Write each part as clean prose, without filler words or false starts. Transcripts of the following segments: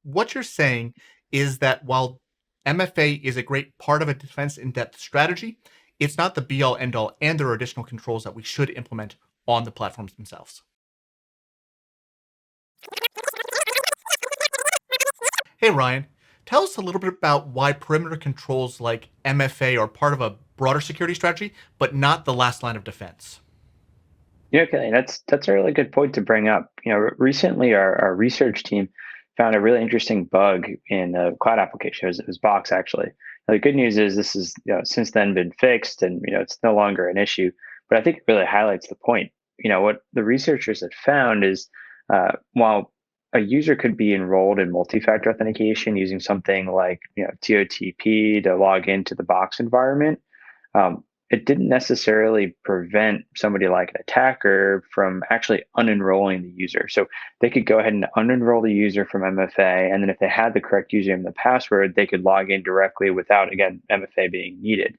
what you're saying is that while MFA is a great part of a defense in-depth strategy, it's not the be-all end-all, and there are additional controls that we should implement on the platforms themselves. Hey Ryan, tell us a little bit about why perimeter controls like MFA are part of a broader security strategy, but not the last line of defense. Yeah, okay, that's a really good point to bring up. Recently our research team found a really interesting bug in a cloud application. It was Box actually. Now, the good news is this is since then been fixed, and it's no longer an issue. But I think it really highlights the point. What the researchers had found is while a user could be enrolled in multi-factor authentication using something like TOTP to log into the Box environment, um, it didn't necessarily prevent somebody like an attacker from actually unenrolling the user. So they could go ahead and unenroll the user from MFA, and then if they had the correct username and the password, they could log in directly without, again, MFA being needed.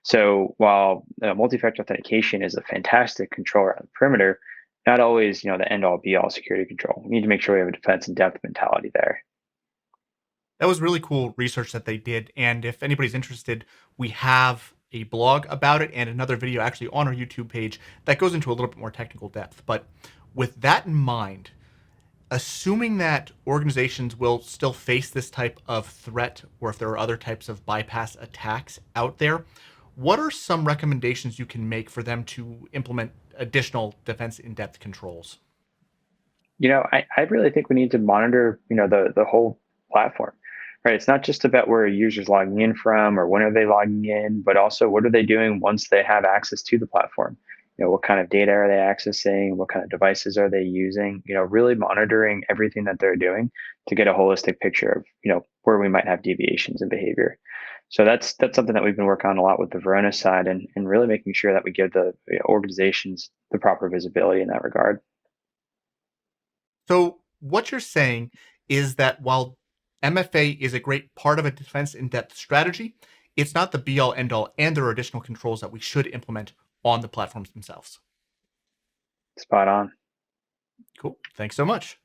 So while multi-factor authentication is a fantastic control around the perimeter, not always, the end-all be-all security control. We need to make sure we have a defense in depth mentality there. That was really cool research that they did. And if anybody's interested, we have a blog about it and another video actually on our YouTube page that goes into a little bit more technical depth. But with that in mind, assuming that organizations will still face this type of threat, or if there are other types of bypass attacks out there, what are some recommendations you can make for them to implement additional defense in-depth controls? I really think we need to monitor, the whole platform, right? It's not just about where a user's logging in from or when are they logging in, but also what are they doing once they have access to the platform? What kind of data are they accessing? What kind of devices are they using? Really monitoring everything that they're doing to get a holistic picture of, where we might have deviations in behavior. So that's something that we've been working on a lot with the Varonis side, and really making sure that we give the organizations the proper visibility in that regard. So what you're saying is that while MFA is a great part of a defense in-depth strategy, it's not the be-all end-all, and there are additional controls that we should implement on the platforms themselves. Spot on. Cool. Thanks so much.